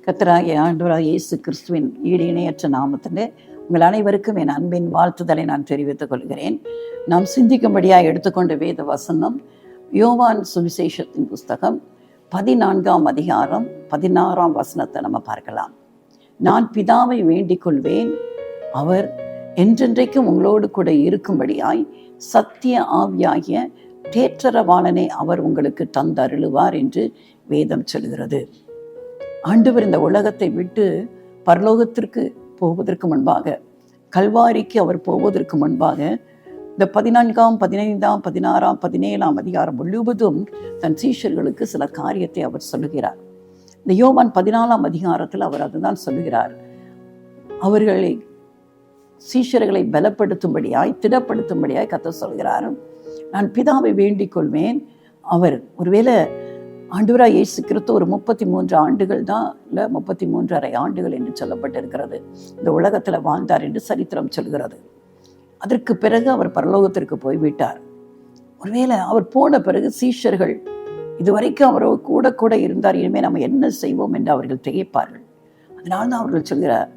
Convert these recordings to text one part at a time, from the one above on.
கர்த்தராகிய ஆண்டவராகிய இயேசு கிறிஸ்துவின் ஈடு இணையற்ற நாமத்திலே உங்கள் அனைவருக்கும் என் அன்பின் வாழ்த்துதலை நான் தெரிவித்துக் கொள்கிறேன். நாம் சிந்திக்கும்படியாக எடுத்துக்கொண்ட வேத வசனம் யோவான் சுவிசேஷத்தின் புஸ்தகம் 14ஆம் அதிகாரம் 16ஆம் வசனத்தை நம்ம பார்க்கலாம். நான் பிதாவை வேண்டிக் கொள்வேன், அவர் என்றென்றைக்கும் உங்களோடு கூட இருக்கும்படியாய் சத்திய ஆவியாகிய தேற்றரவாளனை அவர் உங்களுக்கு தந்தருளுவார் என்று வேதம் சொல்கிறது. ஆண்டவர் இந்த உலகத்தை விட்டு பரலோகத்திற்கு போவதற்கு முன்பாக, கல்வாரிக்கு அவர் போவதற்கு முன்பாக இந்த 14ஆம் 15ஆம் 16ஆம் 17ஆம் அதிகாரம் முழுவதும் தன் சீஷர்களுக்கு சில காரியத்தை அவர் சொல்லுகிறார். இந்த யோவான் 14ஆம் அதிகாரத்தில் அவர் அதுதான் சொல்லுகிறார். அவர்களை சீஷர்களை பலப்படுத்தும்படியாய் திடப்படுத்தும்படியாய் கர்த்தர் சொல்கிறார். நான் பிதாவை வேண்டிக் கொள்வேன், அவர் ஒருவேளை ஆண்டவராய் இயேசு கிறிஸ்து ஒரு 33 ஆண்டுகள் தான், இல்லை 33.5 ஆண்டுகள் என்று சொல்லப்பட்டிருக்கிறது, இந்த உலகத்தில் வாழ்ந்தார் என்று சரித்திரம் சொல்கிறது. அதற்கு பிறகு அவர் பரலோகத்திற்கு போய்விட்டார். ஒருவேளை அவர் போன பிறகு சீஷர்கள் இதுவரைக்கும் அவர் கூட கூட இருந்தார், இனிமேல் நம்ம என்ன செய்வோம் என்று அவர்கள் திகைப்பார்கள். அதனால்தான் அவர்கள் சொல்கிறார்,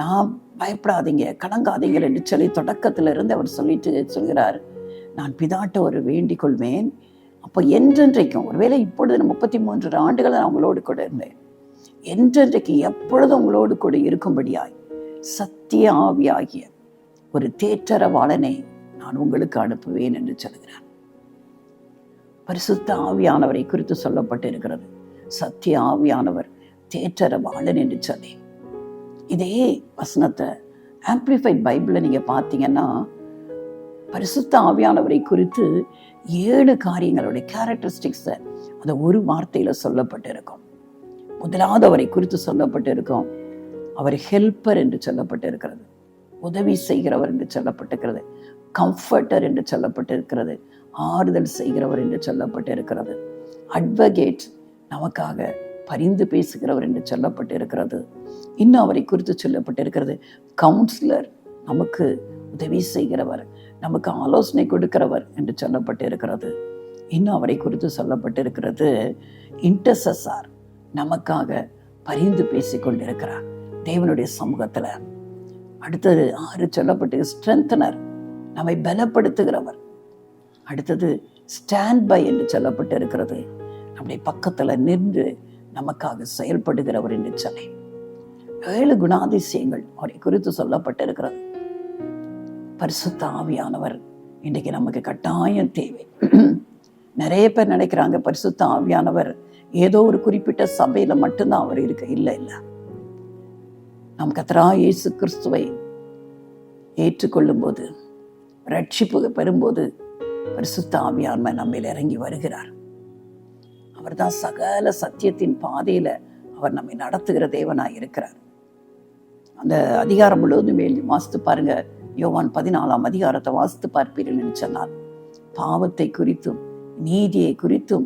நான் பயப்படாதீங்க, கலங்காதீங்கள் என்று சொல்லி தொடக்கத்திலிருந்து அவர் சொல்கிறார், நான் பிதாட்ட ஒரு வேண்டிக் கொள்வேன், அப்போ என்றென்றைக்கும், ஒருவேளை இப்பொழுது 33 ஆண்டுகள் நான் உங்களோடு கூட இருந்தேன், என்றென்றைக்கு எப்பொழுதும் உங்களோடு கூட இருக்கும்படியாய் சத்திய ஆவியாகிய ஒரு தேற்றரவாளனை நான் உங்களுக்கு அனுப்புவேன் என்று சொல்கிறார். பரிசுத்த ஆவியானவரை குறித்து சொல்லப்பட்டிருக்கிறது. சத்திய ஆவியானவர் தேற்றரவாளன் என்று சொல்லி, இதே வசனத்தை ஆம்பிளிஃபைட் பைபிளை நீங்க பார்த்தீங்கன்னா, பரிசுத்த ஆவியானவரை குறித்து 7 காரியங்களுடைய கேரக்டரிஸ்டிக்ஸை அந்த ஒரு வார்த்தையில சொல்லப்பட்டிருக்கும். முதலாவது அவரை குறித்து சொல்லப்பட்டிருக்கும், அவர் ஹெல்ப்பர் என்று சொல்லப்பட்டிருக்கிறது, உதவி செய்கிறவர் என்று சொல்லப்பட்டிருக்கிறது, கம்ஃபர்டர் என்று சொல்லப்பட்டிருக்கிறது, ஆறுதல் செய்கிறவர் என்று சொல்லப்பட்டிருக்கிறது, அட்வொகேட் நமக்காக பரிந்து பேசுகிறவர் என்று சொல்லப்பட்டிருக்கிறது. இன்னும் அவரை குறித்து சொல்லப்பட்டிருக்கிறது, கவுன்சிலர், நமக்கு உதவி செய்கிறவர், நமக்கு ஆலோசனை கொடுக்கிறவர் என்று சொல்லப்பட்டிருக்கிறது. இன்னும் அவரை குறித்து சொல்லப்பட்டிருக்கிறது, இன்டர்செசர், நமக்காக பரிந்து பேசிக்கொண்டிருக்கிறார் தேவனுடைய சமூகத்தில். அடுத்தது 6 சொல்லப்பட்டு ஸ்ட்ரென்தனர், நம்மை பலப்படுத்துகிறவர். அடுத்தது ஸ்டாண்ட் பை என்று சொல்லப்பட்டிருக்கிறது, நம்முடைய பக்கத்தில் நின்று நமக்காக செயல்படுகிறவர் என்று சொல்லி 7 குணாதிசயங்கள் அவரை குறித்து சொல்லப்பட்டிருக்கிறது. பரிசுத்த ஆவியானவர் இன்றைக்கு நமக்கு கட்டாயம் தேவை. நிறைய பேர் நினைக்கிறாங்க பரிசுத்த ஆவியானவர் ஏதோ ஒரு குறிப்பிட்ட சபையில மட்டும்தான் அவர் இருக்க. இல்லை, நம் கர்த்தராகிய இயேசு கிறிஸ்துவை ஏற்றுக்கொள்ளும் போது, ரட்சிப்பு பெறும்போது பரிசுத்த ஆவியானவர் நம்மில் இறங்கி வருகிறார். அவர் தான் சகல சத்தியத்தின் பாதையில அவர் நம்மை நடத்துகிற தேவனாய் இருக்கிறார். அந்த அதிகாரம் முழுவதும் வாசித்து பாருங்க. யோவான் 14ஆம் அதிகாரத்தை வாசித்து பார்ப்பீர்கள் என்று சொன்னால், பாவத்தை குறித்தும் நீதியை குறித்தும்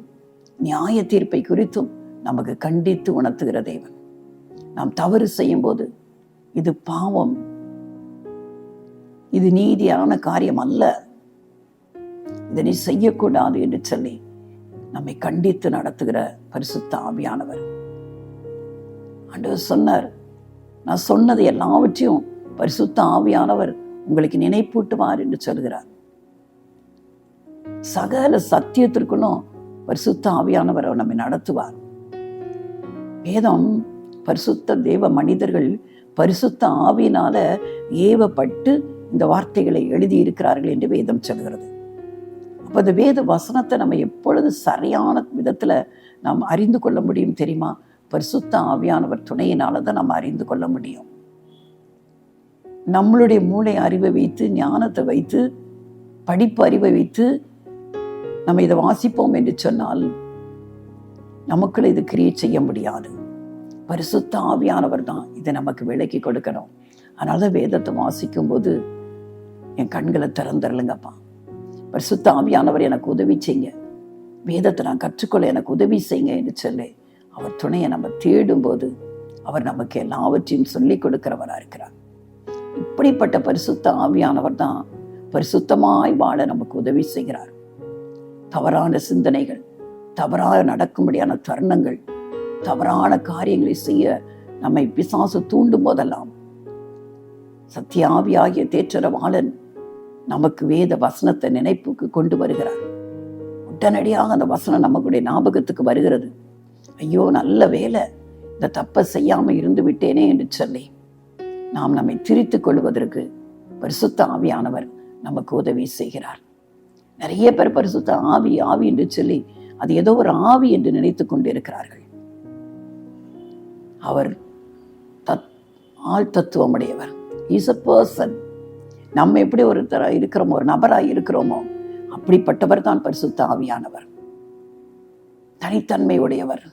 நியாய தீர்ப்பை குறித்தும் நமக்கு கண்டித்து உணர்த்துகிற தேவன். நாம் தவறு செய்யும் போது, இது பாவம், இது நீதியான காரியம் அல்ல, இதனை செய்யக்கூடாது என்று சொல்லி நம்மை கண்டித்து நடத்துகிற பரிசுத்த ஆவியானவர். ஆண்டவர் சொன்னார், நான் சொன்னது எல்லாவற்றையும் பரிசுத்த ஆவியானவர் உங்களுக்கு நினைப்பூட்டுவார் என்று சொல்கிறார். சகல சத்தியத்திற்குள்ளும் பரிசுத்த ஆவியானவர் நம்மை நடத்துவார். வேதம் பரிசுத்த தேவ மனிதர்கள் பரிசுத்த ஆவியினால ஏவப்பட்டு இந்த வார்த்தைகளை எழுதியிருக்கிறார்கள் என்று வேதம் சொல்கிறது. அப்போ இந்த வேத வசனத்தை நம்ம எப்பொழுது சரியான விதத்தில் நாம் அறிந்து கொள்ள முடியும் தெரியுமா? பரிசுத்த ஆவியானவர் துணையினால தான் நம்ம அறிந்து கொள்ள முடியும். நம்மளுடைய மூளை அறிவை வைத்து, ஞானத்தை வைத்து, படிப்பு அறிவை வைத்து நம்ம இதை வாசிப்போம் என்று சொன்னால் நமக்குள்ள இது கிரியேட் செய்ய முடியாது. பரிசுத்த ஆவியானவர் தான் இதை நமக்கு விளக்கி கொடுக்கணும். அதனால வேதத்தை வாசிக்கும் போது என் கண்களை திறந்துடலுங்கப்பா, பரிசுத்த ஆவியானவர் எனக்கு உதவி செய்யுங்க, வேதத்தை நான் கற்றுக்கொள்ள எனக்கு உதவி செய்யுங்க என்று சொல்லி அவர் துணையை நம்ம தேடும் போது அவர் நமக்கு எல்லாவற்றையும் சொல்லி கொடுக்கிறவராக இருக்கிறார். இப்படிப்பட்ட பரிசுத்த ஆவியானவர் தான் பரிசுத்தமாய் வாழ நமக்கு உதவி செய்கிறார். தவறான சிந்தனைகள், தவறாக நடக்கும்படியான தருணங்கள் தவறான காரியங்களை செய்ய நம்மை பிசாசு தூண்டும் போதெல்லாம் சத்தியாவியாகிய தேற்றரவாளன் நமக்கு வேத வசனத்தை நினைப்புக்கு கொண்டு வருகிறார். உடனடியாக அந்த வசனம் நமக்குடைய ஞாபகத்துக்கு வருகிறது. ஐயோ, நல்ல வேலை, இந்த தப்பை செய்யாம இருந்து விட்டேனே என்று சொல்லி நாம் நம்மை திரித்துக் கொள்வதற்கு பரிசுத்த ஆவியானவர் நமக்கு உதவி செய்கிறார். நிறைய பேர் பரிசுத்த ஆவி ஆவி என்று சொல்லி அது ஏதோ ஒரு ஆவி என்று நினைத்துக் கொண்டிருக்கிறார்கள். அவர் ஆள் தத்துவமுடையவர். Is a person. நம்ம எப்படி ஒருத்தராக இருக்கிறோமோ, ஒரு நபராக இருக்கிறோமோ, அப்படிப்பட்டவர் தான் பரிசுத்த ஆவியானவர். தனித்தன்மை உடையவர்.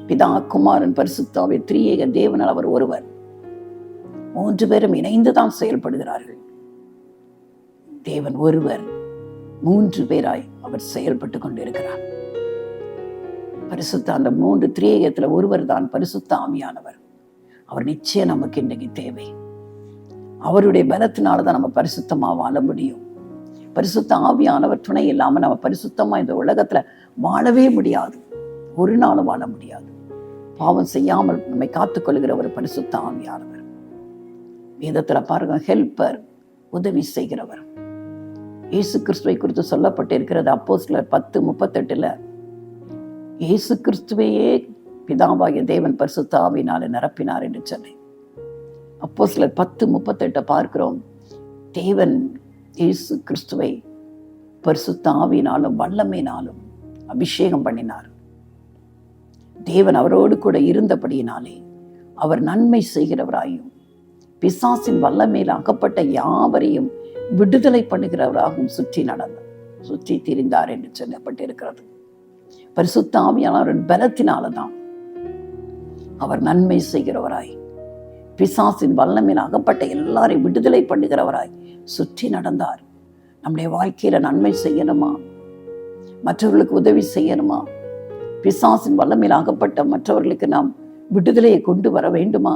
பிதா, குமாரன், பரிசுத்த ஆவி திரியேக தேவனால் அவர் ஒருவர். 3 பேரும் இணைந்துதான் செயல்படுகிறார்கள். தேவன் ஒருவர், 3 பேராய் அவர் செயல்பட்டு கொண்டிருக்கிறார். பரிசுத்த அந்த 3 திரியேகத்துல ஒருவர் தான் பரிசுத்த ஆவியானவர். அவர் நிச்சயம் நமக்கு இன்றைக்கு தேவை. அவருடைய பலத்தினால்தான் நம்ம பரிசுத்தமா வாழ முடியும். பரிசுத்த ஆவியானவர் துணை இல்லாம நம்ம பரிசுத்தமா இந்த உலகத்துல வாழவே முடியாது. ஒரு நாளும் வாழ முடியாது. பாவம் செய்யாமல் நம்மை காத்துக்கொள்கிற ஒரு பரிசுத்த ஆவியானவர். வேதத்துல பாருங்க, ஹெல்பர், உதவி செய்கிறவர். இயேசு கிறிஸ்துவை குறித்து சொல்லப்பட்டிருக்கிறது அப்போஸ்தலர் 10:38. இயேசு கிறிஸ்துவையே பிதாவாகிய தேவன் பரிசுத்த ஆவியினாலே நிரப்பினார் என்று சொல்லி அப்போஸ்தலர் 10:38 பார்க்கிறோம். தேவன் இயேசு கிறிஸ்துவை பரிசுத்த ஆவியினாலும் வல்லமையினாலும் அபிஷேகம் பண்ணினார். தேவன் அவரோடு கூட இருந்தபடியினாலே அவர் நன்மை செய்கிறவராயும் பிசாசின் வல்லமையில் அகப்பட்ட யாவரையும் விடுதலை பண்ணுகிறவராகவும் சுற்றி திரிந்தார் என்று சொல்லப்பட்டிருக்கிறது. பரிசுத்த ஆவியானவரின் பலத்தினால்தான் அவர் நன்மை செய்கிறவராய், பிசாசின் வல்லமையில் அகப்பட்ட எல்லாரையும் விடுதலை பண்ணுகிறவராய் சுற்றி நடந்தார். நம்முடைய வாழ்க்கையில நன்மை செய்யணுமா, மற்றவர்களுக்கு உதவி செய்யணுமா, பிசாசின் வல்லமையில் அகப்பட்ட மற்றவர்களுக்கு நாம் விடுதலையை கொண்டு வர வேண்டுமா,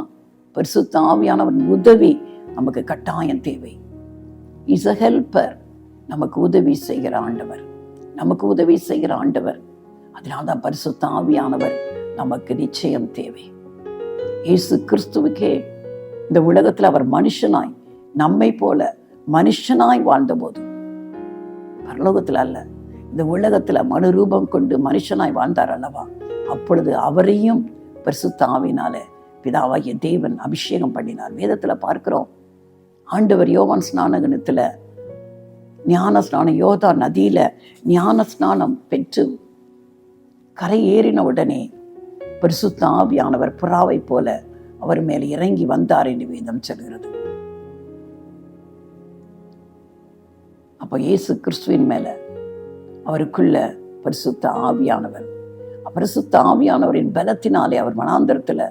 பரிசுத்த ஆவியானவரின் உதவி நமக்கு கட்டாயம் தேவை. Is a helper. நமக்கு உதவி செய்கிற ஆண்டவர், நமக்கு உதவி செய்கிற ஆண்டவர். அதனால்தான் பரிசுத்த ஆவியானவர் நமக்கு நிச்சயம் தேவை. இயேசு கிறிஸ்துவுக்கே இந்த உலகத்தில் அவர் மனுஷனாய், நம்மை போல மனுஷனாய் வாழ்ந்தபோது, பரலோகத்தில் அல்ல, இந்த உலகத்துல மனுரூபம் கொண்டு மனுஷனாய் வாழ்ந்தார் அல்லவா, அப்பொழுது அவரையும் பரிசுத்த ஆவியினால பிதாவாகிய தேவன் அபிஷேகம் பண்ணினார். வேதத்துல பார்க்கிறோம், ஆண்டவர் யோவான் ஸ்நானகனத்துல ஞான ஸ்நானம், யோதா நதியில ஞான ஸ்நானம் பெற்று கரை ஏறின உடனே பரிசுத்த ஆவியானவர் புறாவை போல அவர் மேல் இறங்கி வந்தார் என்று வேதம் சொல்கிறது. அப்ப இயேசு கிறிஸ்துவின் மேல அவருக்குள்ள பரிசுத்த ஆவியானவர், பரிசுத்த ஆவியானவரின் பலத்தினாலே அவர் வனாந்தரத்துல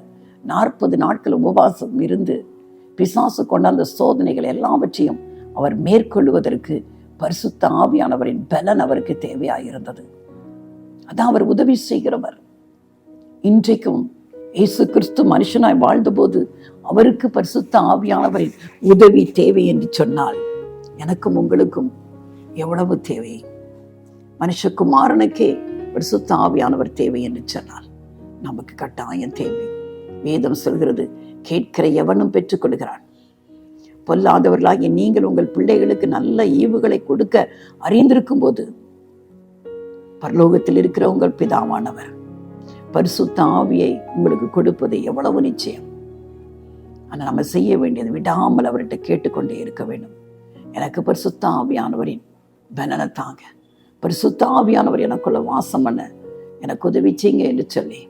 40 நாட்கள் உபவாசம் இருந்து பிசாசு கொண்டாந்த சோதனைகள் எல்லாவற்றையும் அவர் மேற்கொள்வதற்கு பரிசுத்த ஆவியானவரின் பலன் அவருக்கு தேவையாயிருந்தது. அதான் அவர் உதவி செய்கிறவர். இன்றைக்கும் இயேசு கிறிஸ்து மனுஷனாய் வாழ்ந்தபோது அவருக்கு பரிசுத்த ஆவியானவரின் உதவி தேவை என்று சொன்னால் எனக்கும் உங்களுக்கும் எவ்வளவு தேவை. மனுஷகுமாரனுக்கே பரிசுத்த ஆவியானவர் தேவை என்று சொன்னால் நமக்கு கட்டாயம் தேவை. வேதம் சொல்கிறது, கேட்கிற எவனும் பெற்றுக் கொள்கிறான். பொல்லாதவர்களாகிய நீங்கள் உங்கள் பிள்ளைகளுக்கு நல்ல ஈவுகளை கொடுக்க அறிந்திருக்கும் போது பரலோகத்தில் இருக்கிற உங்கள் பிதாவானவர் பரிசுத்த ஆவியை உங்களுக்கு கொடுப்பது எவ்வளவு நிச்சயம். ஆனால் நம்ம செய்ய வேண்டியது விடாமல் அவர்கிட்ட கேட்டுக்கொண்டே இருக்க வேண்டும். எனக்கு பரிசுத்த ஆவியானவரின் பலனை தாங்க, பரிசுத்த ஆவியானவர் எனக்குள்ள வாசம் பண்ண எனக்கு உதவி செய்யுங்க என்று சொல்லி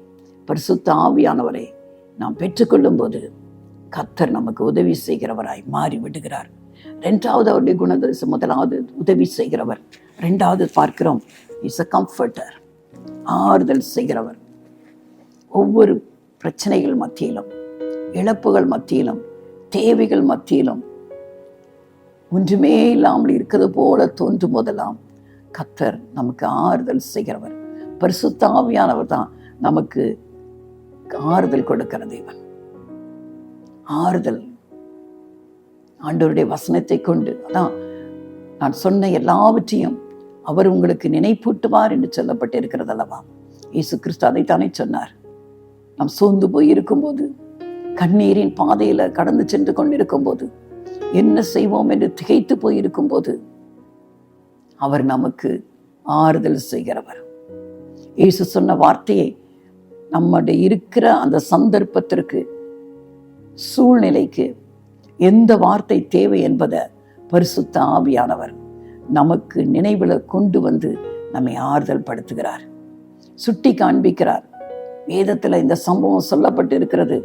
பரிசுத்த ஆவியானவரை நாம் பெற்றுக்கொள்ளும் போது கர்த்தர் நமக்கு உதவி செய்கிறவராய் மாறி விடுகிறார். 2வது அவருடைய குணதரிசனம். 1வது உதவி செய்கிறவர், 2வது பார்க்கிறோம் இஸ் அ கம்ஃபர்டர், ஆறுதல் செய்கிறவர். ஒவ்வொரு பிரச்சனைகள் மத்தியிலும், இழப்புகள் மத்தியிலும், தேவைகள் மத்தியிலும் ஒன்றுமே இல்லாமல் இருக்கிறது போல தோன்றும் போதெல்லாம் கர்த்தர் நமக்கு ஆறுதல் செய்கிறவர். பரிசுத்த ஆவியானவர் தான் நமக்கு ஆறுதல் கொடுக்கிற தேவன். ஆறுதல் ஆண்டவருடைய வசனத்தை கொண்டு, அதான் நான் சொன்ன எல்லாவற்றையும் அவர் உங்களுக்கு நினைப்பூட்டுவார் என்று சொல்லப்பட்டு இருக்கிறது அல்லவா. இயேசு கிறிஸ்து அதைத்தானே சொன்னார். நாம் சோர்ந்து போய் இருக்கும்போது, கண்ணீரின் பாதையில கடந்து சென்று கொண்டிருக்கும் போது, என்ன செய்வோம் என்று திகைத்து போய் இருக்கும்போது அவர் நமக்கு ஆறுதல் செய்கிறவர். இயேசு சொன்ன வார்த்தையை நம்முடைய இருக்கிற அந்த சந்தர்ப்பத்திற்கு, சூழ்நிலைக்கு எந்த வார்த்தை தேவை என்பதை பரிசுத்த ஆவியானவர் நமக்கு நினைவில் கொண்டு வந்து நம்மை ஆறுதல் படுத்துகிறார், சுட்டி காண்பிக்கிறார். வேதத்தில் இந்த சம்பவம் சொல்லப்பட்டு இருக்கிறது.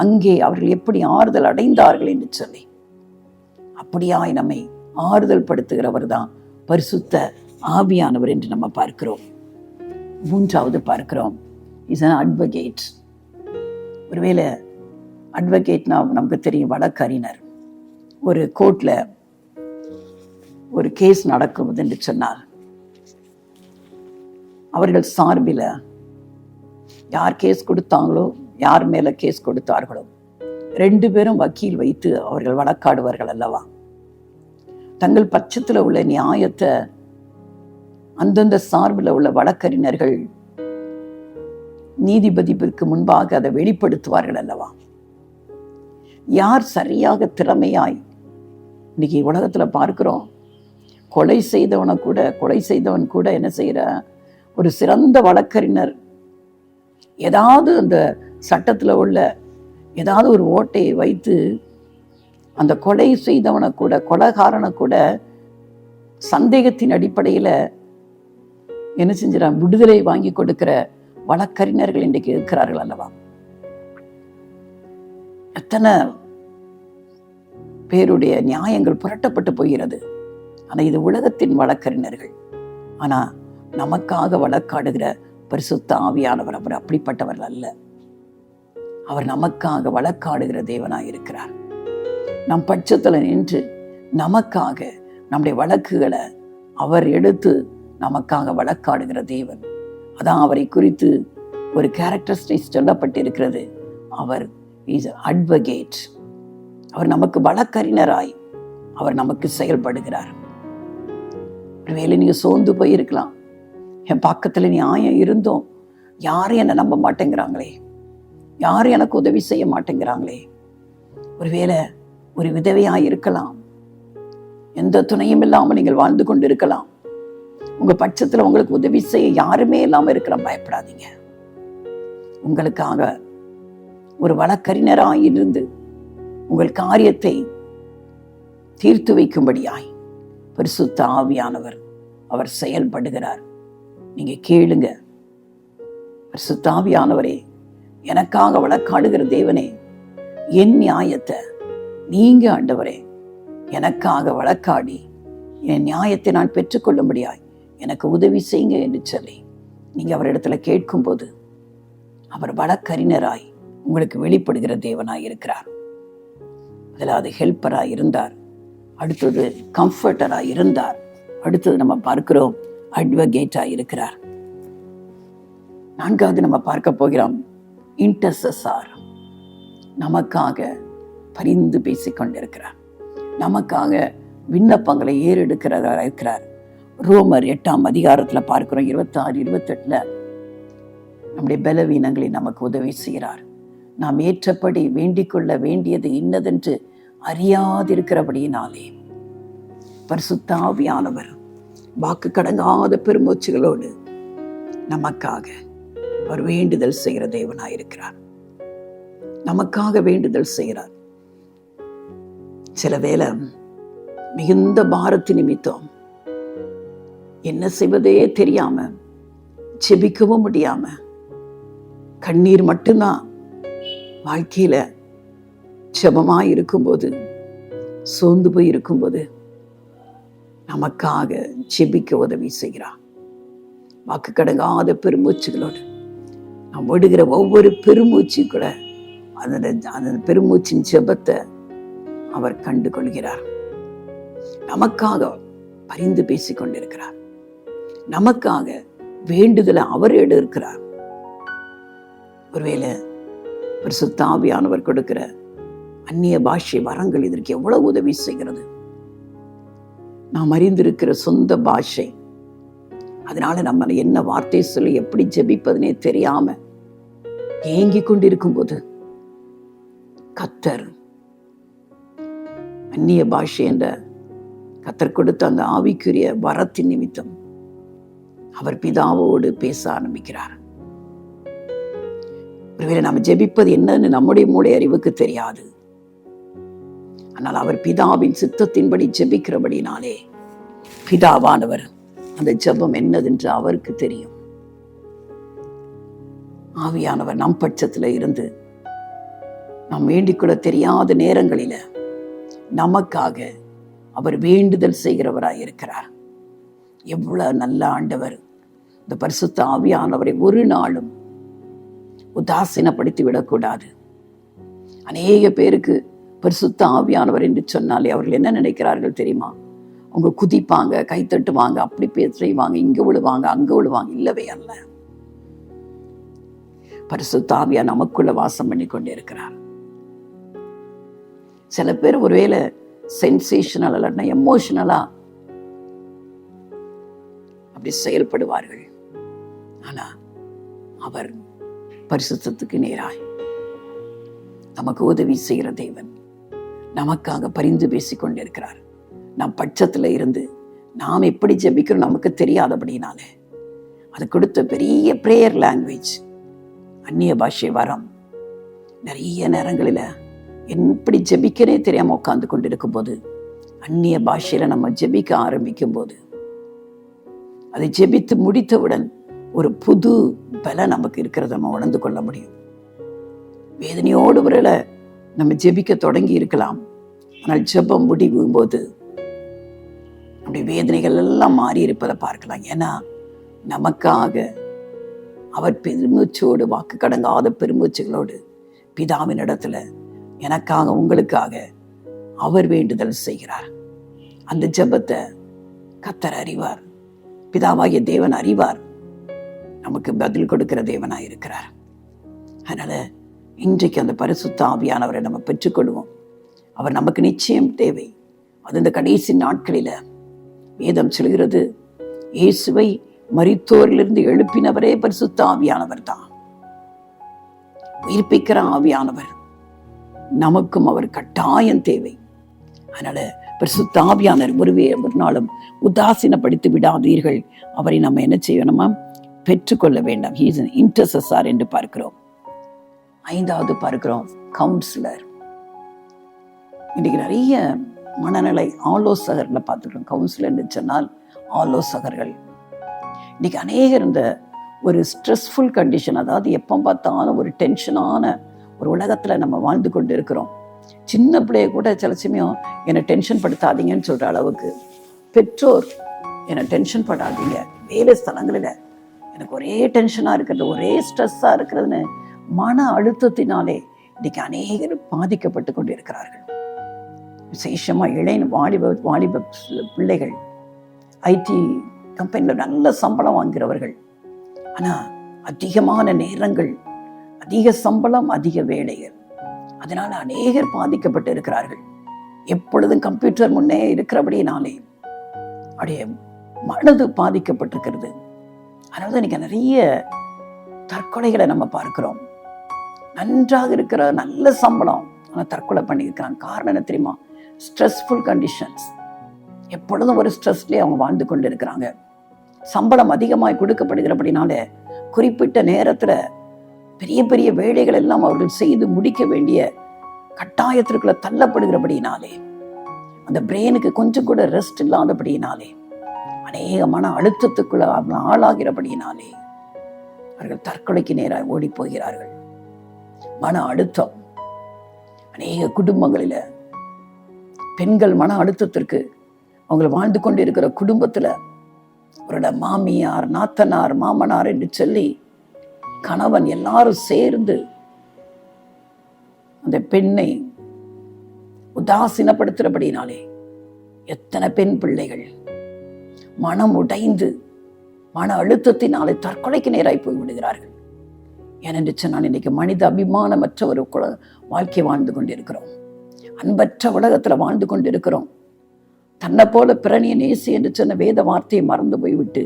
அங்கே அவர்கள் எப்படி ஆறுதல் அடைந்தார்கள் என்று சொல்லி, அப்படியாய் நம்மை ஆறுதல் படுத்துகிறவர் தான் பரிசுத்த ஆவியானவர் என்று நம்ம பார்க்கிறோம். மூன்றாவது பார்க்கிறோம், இஸ் an advocate. ஒருவேளை அட்வொகேட்னா நமக்கு தெரியும், வழக்கறிஞர். ஒரு கோர்ட்ல ஒரு கேஸ் நடக்குது என்று சொன்னால், அவர்கள் சார்பில் யார் கேஸ் கொடுத்தாங்களோ, யார் மேல கேஸ் கொடுத்தார்களோ, 2 பேரும் வக்கீல் வைத்து அவர்கள் வழக்காடுவார்கள் அல்லவா. தங்கள் பட்சத்தில் உள்ள நியாயத்தை அந்தந்த சார்பில் உள்ள வழக்கறிஞர்கள் நீதிபதிக்கு முன்பாக அதை வெளிப்படுத்துவார்கள் அல்லவா. யார் சரியாக திறமையாய், இன்னைக்கு உலகத்துல பார்க்கிறோம், கொலை செய்தவன் கூட என்ன செய்யற, ஒரு சிறந்த வழக்கறிஞர் ஏதாவது அந்த சட்டத்துல உள்ள ஏதாவது ஒரு ஓட்டையை வைத்து அந்த கொலை செய்தவனை கூட, கொலைகாரனை கூட சந்தேகத்தின் அடிப்படையில என்ன செஞ்சிடான், விடுதலை வாங்கி கொடுக்கிற வழக்கறிஞர்கள் இன்றைக்கு இருக்கிறார்கள் அல்லவா. எத்தனை பேருடைய நியாயங்கள் புரட்டப்பட்டு போகிறது. ஆனா இது உலகத்தின் வழக்கறிஞர்கள். ஆனா நமக்காக வழக்காடுகிற பரிசுத்த ஆவியானவர் அவர் அப்படிப்பட்டவர் அல்ல. அவர் நமக்காக வழக்காடுகிற தேவனாய் இருக்கிறார். நம் பட்சத்துல நின்று நமக்காக நம்முடைய வழக்குகளை அவர் எடுத்து நமக்காக வழக்காடுகிற தேவன். அதான் அவரை குறித்து ஒரு கேரக்டரிஸ்டிக்ஸ் சொல்லப்பட்டிருக்கிறது. அவர் இஸ் அட்வொகேட். அவர் நமக்கு வழக்கறிஞராய் அவர் நமக்கு செயல்படுகிறார். ஒருவேளை நீங்க சோர்ந்து போயிருக்கலாம், என் பக்கத்துல நியாயம் இருந்தோம், யாரும் என்னை நம்ப மாட்டேங்கிறாங்களே, யாரும் எனக்கு உதவி செய்ய மாட்டேங்கிறாங்களே. ஒருவேளை ஒரு விதவையாய் இருக்கலாம், எந்த துணையும் இல்லாமல் நீங்கள் வாழ்ந்து கொண்டு இருக்கலாம். உங்க பட்சத்துல உங்களுக்கு உதவி செய்ய யாருமே இல்லாம இருக்கிற, பயப்படாதீங்க. உங்களுக்காக ஒரு வழக்கறிஞராய் இருந்து உங்கள் காரியத்தை தீர்த்து வைக்கும்படியாய் பரிசுத்த ஆவியானவர் அவர் செயல்படுகிறார். நீங்க கேளுங்க, பரிசுத்த ஆவியானவரே, எனக்காக வழக்காடுகிற தேவனே, என் நியாயத்தை நீங்க ஆண்டவரே எனக்காக வழக்காடி என் நியாயத்தை நான் பெற்றுக்கொள்ளும்படியாய் எனக்கு உதவி செய்யுங்க என்று சொல்லி நீங்க அவரிடத்துல கேட்கும்போது அவர் வழக்கறிஞராய் உங்களுக்கு வெளிப்படுகிற தேவனாய் இருக்கிறார். முதலாவது ஹெல்ப்பராய் இருந்தார், அடுத்தது கம்ஃபர்டராய் இருந்தார், அடுத்தது நம்ம பார்க்கிறோம் அட்வொகேட்டாய் இருக்கிறார். 4வது நம்ம பார்க்க போகிறோம் இன்டர்செசர். நமக்காக பரிந்து பேசிக்கொண்டிருக்கிறார், நமக்காக விண்ணப்பங்களை ஏறெடுக்கிறவராக இருக்கிறார். ரோமர் 8ஆம் அதிகாரத்துல பார்க்கிறோம் 26, 28 நம்முடைய பலவீனங்களை நமக்கு உதவி செய்கிறார். நாம் ஏற்றபடி வேண்டிக் கொள்ள வேண்டியது இன்னதென்று அறியாதிருக்கிறபடியினாலே பரிசுத்த ஆவியானவர் வாக்கு கடங்காத பெருமூச்சுகளோடு நமக்காக அவர் வேண்டுதல் செய்கிற தேவனாயிருக்கிறார். நமக்காக வேண்டுதல் செய்கிறார். சில வேளை மிகுந்த பாரத்து நிமித்தம் என்ன செய்வதே தெரியாம, ஜெபிக்கவும் முடியாம, கண்ணீர் மட்டும்தான் வாழ்க்கையில ஜெபமாய் இருக்கும்போது, சோர்ந்து போய் இருக்கும்போது நமக்காக ஜெபிக்க உதவி செய்கிறார். வாக்கு கடங்காத பெருமூச்சுகளோடு நாம் விடுகிற ஒவ்வொரு பெருமூச்சு கூட அந்த பெருமூச்சின் ஜெபத்தை அவர் கண்டு கொள்கிறார். நமக்காக பரிந்து பேசிக் கொண்டிருக்கிறார். நமக்காக வேண்டுதலை அவர் எடுக்கிறார். ஒருவேளை பரிசுத்த ஆவியானவர் கொடுக்கிற அந்நிய பாஷை வரங்கள் இதற்கு எவ்வளவு உதவி செய்கிறது. நாம் அறிந்திருக்கிற சொந்த பாஷை, அதனால நம்ம என்ன வார்த்தை சொல்லி எப்படி ஜெபிப்பதுனே தெரியாம ஏங்கிக் கொண்டிருக்கும் போது கர்த்தர் அந்நிய பாஷை என்ற கர்த்தர் கொடுத்த அந்த ஆவிக்குரிய வரத்தின் நிமித்தம் அவர் பிதாவோடு பேச ஆரம்பிக்கிறார். ஒருவேளை நாம் ஜெபிப்பது என்னன்னு நம்முடைய மூளை அறிவுக்கு தெரியாது. ஆனால் அவர் பிதாவின் சித்தத்தின்படி ஜெபிக்கிறபடினாலே பிதாவானவர் அந்த ஜெபம் என்னதென்று அவருக்கு தெரியும். ஆவியானவர் நம் பட்சத்தில் இருந்து நாம் வேண்டிக்கொள்ள தெரியாத நேரங்களில நமக்காக அவர் வேண்டுதல் செய்கிறவராய் இருக்கிறார். எவ்வளவு நல்ல ஆண்டவர்! இந்த பரிசுத்த ஆவியானவரை ஒரு நாளும் உதாசீனப்படுத்தி விடக்கூடாது. அநேக பேருக்கு பரிசுத்த ஆவியானவர் என்று சொன்னாலே அவர்கள் என்ன நினைக்கிறார்கள் தெரியுமா? அவங்க குதிப்பாங்க, கைத்தட்டுவாங்க, அப்படி செய்வாங்க, இங்க விழுவாங்க, அங்க விழுவாங்க. இல்லவே அல்ல. பரிசுத்த ஆவியா நமக்குள்ள வாசம் பண்ணி கொண்டே இருக்கிறார். சில பேர் ஒருவேளை சென்சேஷனல் இல்லைன்னா எமோஷனலா அப்படி செயல்படுவார்கள். ஆனா அவர் பரிசுத்தத்துக்கு நேராய் நமக்கு உதவி செய்கிற தேவன், நமக்காக பரிந்து பேசிக் கொண்டிருக்கிறார். நம் பட்சத்துல இருந்து நாம் எப்படி ஜெபிக்கிறோம் நமக்கு தெரியாதபடினாலே அது கொடுத்த பெரிய பிரேயர் லாங்குவேஜ் அந்நிய பாஷை வரம். நிறைய நேரங்களில எப்படி ஜெபிக்கிறே தெரியாம உட்கார்ந்து கொண்டிருக்கும் போது அந்நிய பாஷையில நம்ம ஜெபிக்க ஆரம்பிக்கும் போது அதை ஜெபித்து முடித்தவுடன் ஒரு புது பலம் நமக்கு இருக்கிறத நம்ம உணர்ந்து கொள்ள முடியும். வேதனையோடு விரல நம்ம ஜெபிக்க தொடங்கி இருக்கலாம். ஆனால் ஜெபம் முடிவும் போது அப்படி வேதனைகள் எல்லாம் மாறி இருப்பதை பார்க்கலாம். ஏன்னா நமக்காக அவர் பெருமூச்சோடு, வாக்கு கடங்காத பெருமூச்சுகளோடு பிதாவின் இடத்துல எனக்காக உங்களுக்காக அவர் வேண்டுதல் செய்கிறார். அந்த ஜெபத்தை கர்த்தர் அறிவார், பிதாவாகிய தேவன் அறிவார், நமக்கு பதில் கொடுக்கிற தேவனாய் இருக்கிறார். அதனால இன்றைக்கு அந்த பரிசுத்த ஆவியானவரை நம்ம பெற்றுக்கொள்வோம். அவர் நமக்கு நிச்சயம் தேவை. அது இந்த கடைசி நாட்களில வேதம் சொல்கிறது, இயேசுவை மரித்தோரிலிருந்து எழுப்பினவரே பரிசுத்த ஆவியானவர் தான். உயிர்ப்பிக்கிற ஆவியானவர் நமக்கும் அவர் கட்டாயம் தேவை. அதனால பரிசுத்த ஆவியானவர் ஒரு நாளும் உதாசீனப்படுத்தி விடாதீர்கள். அவரை நம்ம என்ன செய்யணுமா? பெற்றுக்கொள்ள வேண்டாம். ஹீ இஸ் an intercessor என்று பார்க்கிறோம். 5வது பார்க்கிறோம், கவுன்சிலர். இன்னைக்கு நிறைய மனநிலை ஆலோசகர்களை பார்த்துக்கிறோம். கவுன்சிலர் சொன்னால் ஆலோசகர்கள். இன்னைக்கு அநேகர் இந்த ஒரு ஸ்ட்ரெஸ்ஃபுல் கண்டிஷன், அதாவது எப்போ பார்த்தாலும் ஒரு டென்ஷனான ஒரு உலகத்தில் நம்ம வாழ்ந்து கொண்டு இருக்கிறோம். சின்ன பிள்ளைய கூட சில சமயம் என்னை டென்ஷன் படுத்தாதீங்கன்னு சொல்கிற அளவுக்கு பெற்றோர் என்னை டென்ஷன் படாதீங்க, வேலை ஸ்தலங்களில் எனக்கு ஒரே டென்ஷனாக இருக்கிறது, ஒரே ஸ்ட்ரெஸ்ஸாக இருக்கிறதுன்னு மன அழுத்தத்தினாலே இன்னைக்கு அநேகர் பாதிக்கப்பட்டு கொண்டு இருக்கிறார்கள். விசேஷமாக வாலிப பிள்ளைகள், ஐடி கம்பெனியில் நல்ல சம்பளம் வாங்குகிறவர்கள், ஆனால் அதிகமான நேரங்கள், அதிக சம்பளம், அதிக வேலைகள், அதனால அநேகர் பாதிக்கப்பட்டு இருக்கிறார்கள். எப்பொழுதும் கம்ப்யூட்டர் முன்னே இருக்கிறபடினாலே அப்படியே மனது பாதிக்கப்பட்டிருக்கிறது. அதனால இன்னைக்கு நிறைய தற்கொலைகளை நம்ம பார்க்கிறோம். நன்றாக இருக்கிற நல்ல சம்பளம், ஆனால் தற்கொலை பண்ணியிருக்கிறாங்க. காரணம் என்ன தெரியுமா? Stressful conditions. எப்பொழுதும் ஒரு ஸ்ட்ரெஸ்லேயே அவங்க வாழ்ந்து கொண்டு இருக்கிறாங்க. சம்பளம் அதிகமாய் கொடுக்கப்படுகிறபடினால குறிப்பிட்ட நேரத்தில் பெரிய பெரிய வேலைகள் எல்லாம் அவர்கள் செய்து முடிக்க வேண்டிய கட்டாயத்திற்குள்ள தள்ளப்படுகிறபடினாலே, அந்த பிரெயினுக்கு கொஞ்சம் கூட ரெஸ்ட் இல்லாதபடியினாலே, அநேக மன அழுத்தத்துக்குள்ள ஆளாகிறபடியினாலே அவர்கள் தற்கொலைக்கு நேராக ஓடி போகிறார்கள். மன அழுத்தம் அநேக குடும்பங்களில் பெண்கள் மன அழுத்தத்திற்கு அவங்க வாழ்ந்து கொண்டு இருக்கிற குடும்பத்தில் அவரோட மாமியார், நாத்தனார், மாமனார் என்று சொல்லி கணவன் எல்லாரும் சேர்ந்து அந்த பெண்ணை உதாசீனப்படுத்துறபடினாலே எத்தனை பெண் பிள்ளைகள் மனம் உடைந்து மன அழுத்தத்தினாலே தற்கொலைக்கு நேராய் போய் விடுகிறார்கள். ஏனென்று சொன்னால் இன்னைக்கு மனித அபிமானமற்ற ஒரு வாழ்க்கை வாழ்ந்து கொண்டிருக்கிறோம். அன்பற்ற உலகத்துல வாழ்ந்து கொண்டிருக்கிறோம். தன்னை போல பிறனிய நேசி என்று சொன்ன வேத வார்த்தையை மறந்து போய்விட்டு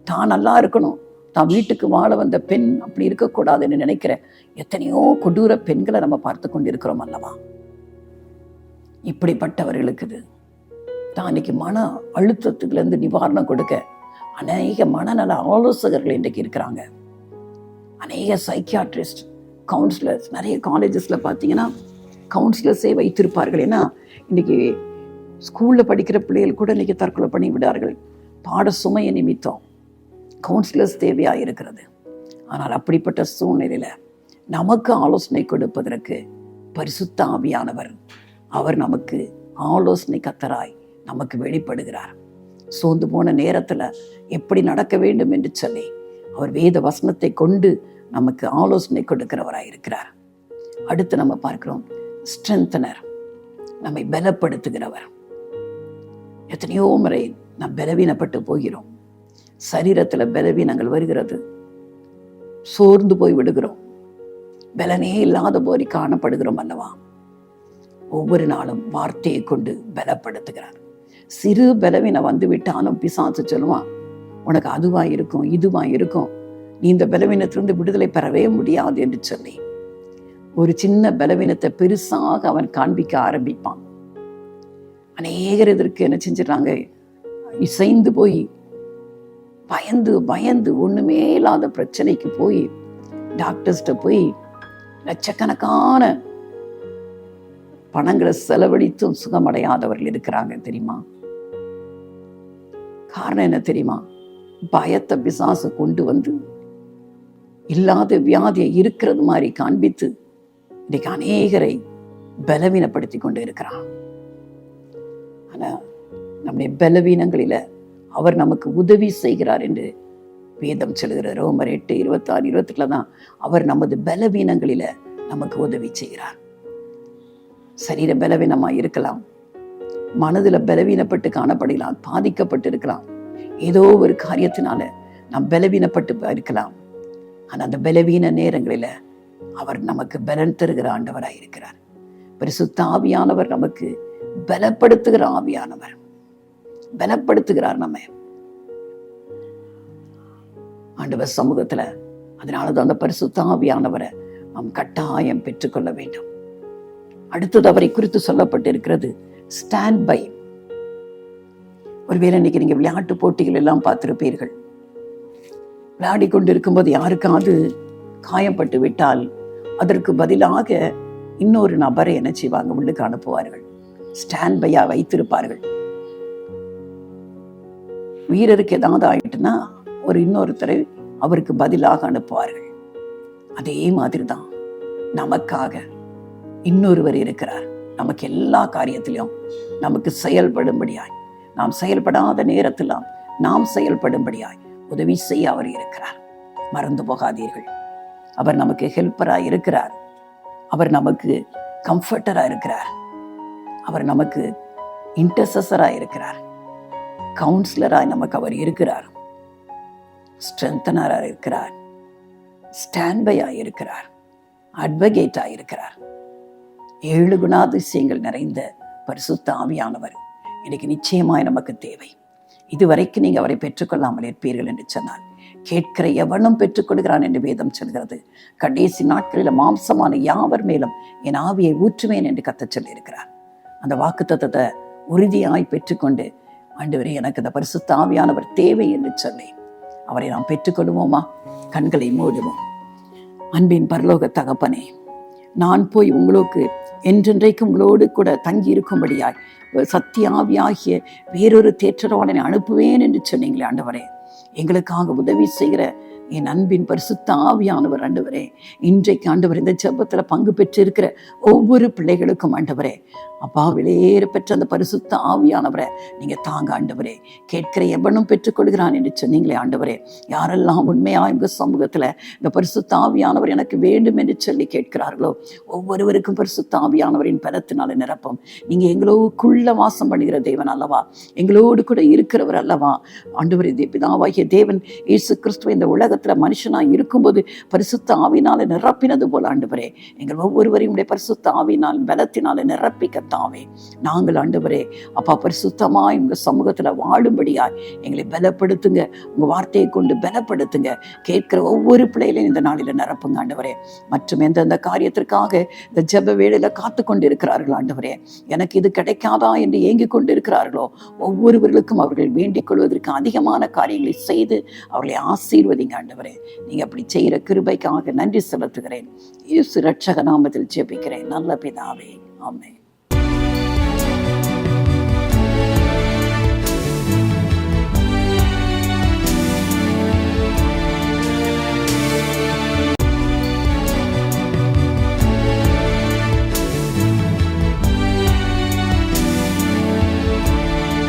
தான் நல்லா இருக்கணும், தான் வீட்டுக்கு வாழ வந்த பெண் அப்படி இருக்கக்கூடாதுன்னு நினைக்கிற எத்தனையோ கொடூர பெண்களை நம்ம பார்த்து கொண்டிருக்கிறோம் அல்லவா? இப்படிப்பட்டவர்களுக்கு தான் இன்னைக்கு மன அழுத்தத்துக்குலேருந்து நிவாரணம் கொடுக்க அநேக மனநல ஆலோசகர்கள் இன்றைக்கு இருக்கிறாங்க. அநேக சைக்கியாட்ரிஸ்ட், கவுன்சிலர்ஸ், நிறைய காலேஜஸில் பார்த்தீங்கன்னா கவுன்சிலர்ஸே வைத்திருப்பார்கள். ஏன்னா இன்னைக்கு ஸ்கூலில் படிக்கிற பிள்ளைகள் கூட இன்னைக்கு தற்கொலை பண்ணி விடார்கள். பாட சுமையை நிமித்தம் கவுன்சிலர்ஸ் தேவையாக இருக்கிறது. ஆனால் அப்படிப்பட்ட சூழ்நிலையில் நமக்கு ஆலோசனை கொடுப்பதற்கு பரிசுத்த ஆவியானவர், அவர் நமக்கு ஆலோசனை கர்த்தராய் நமக்கு வெளிப்படுகிறார். சோர்ந்து போன நேரத்தில் எப்படி நடக்க வேண்டும் என்று சொல்லி அவர் வேத வசனத்தை கொண்டு நமக்கு ஆலோசனை கொடுக்கிறவராய் இருக்கிறார். அடுத்து நம்ம பார்க்கிறோம் ஸ்ட்ரென்தனர், நம்மை பலப்படுத்துகிறவர். எத்தனையோ முறை நாம் பலவீனப்பட்டு போகிறோம். சரீரத்தில் பலவீனங்கள் வருகிறது, சோர்ந்து போய் விடுகிறோம், பலனே இல்லாத போரி காணப்படுகிறோம் அல்லவா? ஒவ்வொரு நாளும் வார்த்தையை கொண்டு பலப்படுத்துகிறார். சிறு பலவீனம் வந்து விட்டாலும் பிசாசு சொல்லுவான், உனக்கு அதுவா இருக்கும், இதுவா இருக்கும், நீ இந்த பலவீனத்திலிருந்து விடுதலை பெறவே முடியாது என்று சொல்லி ஒரு சின்ன பலவீனத்தை பெருசாக அவன் காண்பிக்க ஆரம்பிப்பான். அநேகர் இதற்கு என்ன செஞ்சிடறாங்க, இசைந்து போய் பயந்து பயந்து ஒண்ணுமே இல்லாத பிரச்சனைக்கு போய் டாக்டர்ஸ்ட போய் லட்சக்கணக்கான பணங்களை செலவழித்தும் சுகமடையாதவர்கள் இருக்கிறாங்க தெரியுமா? காரணம் என்ன தெரியுமா? பயத்தை பிசாசு கொண்டு வந்து இல்லாத வியாதியை இருக்கிறது மாதிரி காண்பித்து இன்னைக்கு அநேகரை பலவீனப்படுத்தி கொண்டு இருக்கிறான். ஆனா நம்முடைய பலவீனங்களில அவர் நமக்கு உதவி செய்கிறார் என்று வேதம் சொல்கிறார். ரோமர் 8:26-28 தான் அவர் நமது பலவீனங்களில நமக்கு உதவி செய்கிறார். சரீர பலவீனமாக இருக்கலாம், மனதில் பலவீனப்பட்டு காணப்படலாம், பாதிக்கப்பட்டு இருக்கலாம், ஏதோ ஒரு காரியத்தினால நாம் பலவீனப்பட்டு இருக்கலாம். ஆனால் அந்த பலவீன நேரங்களில் அவர் நமக்கு பலன் தருகிற ஆண்டவராக இருக்கிறார். பரிசுத்த ஆவியானவர் நமக்கு பலப்படுத்துகிற ஆவியானவர், பலப்படுத்துகிறார் நம்ம ஆண்டவர் சமூகத்தில். அதனாலதான் அந்த பரிசுத்த ஆவியானவரை நாம் கட்டாயம் பெற்றுக்கொள்ள வேண்டும். அடுத்தது அவரை குறித்து சொல்லப்பட்டிருக்கிறது ஸ்டாண்ட் பை. ஒருவேளை இன்னைக்கு நீங்க விளையாட்டு போட்டிகள் எல்லாம் பார்த்திருப்பீர்கள். விளையாடி கொண்டிருக்கும்போது யாருக்காவது காயப்பட்டு விட்டால் அதற்கு பதிலாக இன்னொரு நபரை என்ன செய்வாங்க, உள்ளுக்கு அனுப்புவார்கள். ஸ்டாண்ட் பையா வைத்திருப்பார்கள். வீரருக்கு ஏதாவது ஆயிட்டுன்னா ஒரு இன்னொருத்தரை அவருக்கு பதிலாக அனுப்புவார்கள். அதே மாதிரிதான் நமக்காக இன்னொருவர் இருக்கிறார். நமக்கு எல்லா காரியத்திலும் நமக்கு செயல்படும்படியாய், நாம் செயல்படாத நேரத்திலாம் நாம் செயல்படும்படியாய் உதவி செய்ய அவர் இருக்கிறார். மறந்து போகாதீர்கள். அவர் நமக்கு ஹெல்ப்பராக இருக்கிறார். அவர் நமக்கு கம்ஃபர்டராக இருக்கிறார். அவர் நமக்கு இன்டர்சஸராக இருக்கிறார். கவுன்சிலராக நமக்கு அவர் இருக்கிறார். ஸ்ட்ரென்தனராக இருக்கிறார். ஸ்டாண்ட்பையாக இருக்கிறார். அட்வொகேட்டாக இருக்கிறார். 7 குணாதிசயங்கள் நிறைந்த பரிசுத்த ஆவியானவர் இன்னைக்கு நிச்சயமாய் நமக்கு தேவை. இதுவரைக்கும் நீங்க அவரை பெற்றுக்கொள்ளாமல் இருப்பீர்கள் என்று சொன்னால், கேட்கிற எவனும் பெற்றுக்கொள்கிறான் என்று வேதம் சொல்கிறது. கடைசி நாட்களில் மாம்சமான யாவர் மேலும் என் ஆவியை ஊற்றுவேன் என்று கர்த்தர் சொல்லி இருக்கிறார். அந்த வாக்குத்தத்தத்தை உறுதியாய் பெற்றுக்கொண்டு, ஆண்டவரே எனக்கு அந்த பரிசுத்த ஆவியானவர் தேவை என்று சொல்லி அவரை நாம் பெற்றுக்கொள்வோமா? கண்களை மூடுவோம். அன்பின் பரலோக தகப்பனே, நான் போய் உங்களுக்கு என்றென்றைக்கும் உங்களோடு கூட தங்கி இருக்கும்படியாய் சத்திய ஆவியாகிய வேறொரு தேற்றரவாளனை அனுப்புவேன் என்று சொன்னீங்களே ஆண்டவரே, எங்களுக்காக உதவி செய்கிற என் அன்பின் பரிசுத்த ஆவியானவர் ஆண்டவரே, இன்றைக்கு ஆண்டவர் இந்த ஜெபத்தில் பங்கு பெற்றிருக்கிற ஒவ்வொரு பிள்ளைகளுக்கும் ஆண்டவரே, அப்பா வெளியேற பெற்ற அந்த பரிசுத்த ஆவியானவரை நீங்க தாங்க ஆண்டவரே. கேட்கிற எவனும் பெற்றுக்கொள்கிறான் என்று சொன்னீங்களே ஆண்டவரே, யாரெல்லாம் உண்மையா இந்த சமூகத்துல இந்த பரிசுத்த ஆவியானவர் எனக்கு வேண்டும் என்று சொல்லி கேட்கிறார்களோ ஒவ்வொருவருக்கும் பரிசுத்த ஆவியானவரின் பலத்தினால நிரப்பும். நீங்க எங்களோக்குள்ள வாசம் பண்ணுகிற தேவன் அல்லவா, எங்களோடு கூட இருக்கிறவர் அல்லவா ஆண்டவரே. பிதாவாகிய தேவன் இயேசு கிறிஸ்துவை இந்த உலகத்தில் உலகத்துல மனுஷனா இருக்கும்போது பரிசுத்த ஆவினால நிரப்பினது போல ஆண்டவரே எங்கள் ஒவ்வொருவரையும் உடைய பரிசுத்த ஆவினால் பலத்தினால நிரப்பி கர்த்தாவே நாங்கள் ஆண்டவரே அப்பா பரிசுத்தமாய் உங்க சமூகத்துல வாழும்படியாய் எங்களை பலப்படுத்துங்க. உங்க வார்த்தையை கொண்டு பலப்படுத்துங்க. கேட்கிற ஒவ்வொரு பிள்ளைகளையும் இந்த நாளில நிரப்புங்க ஆண்டவரே. மற்றும் எந்தெந்த காரியத்திற்காக இந்த ஜெப வேளையில காத்து கொண்டு இருக்கிறார்கள் ஆண்டவரே, எனக்கு இது கிடைக்காதா என்று ஏங்கிக் கொண்டு இருக்கிறார்களோ ஒவ்வொருவர்களுக்கும் அவர்கள் வேண்டிக் கொள்வதற்கு அதிகமான காரியங்களை செய்து அவர்களை ஆசீர்வதிங்க ஆண்டவரே. நீங்க அப்படி செய்கிற கிருபைக்காக நன்றி செலுத்துகிறேன். இயேசு ரட்சக நாமத்தில் ஜெபிக்கிறேன் நல்ல பிதாவே, ஆமென்.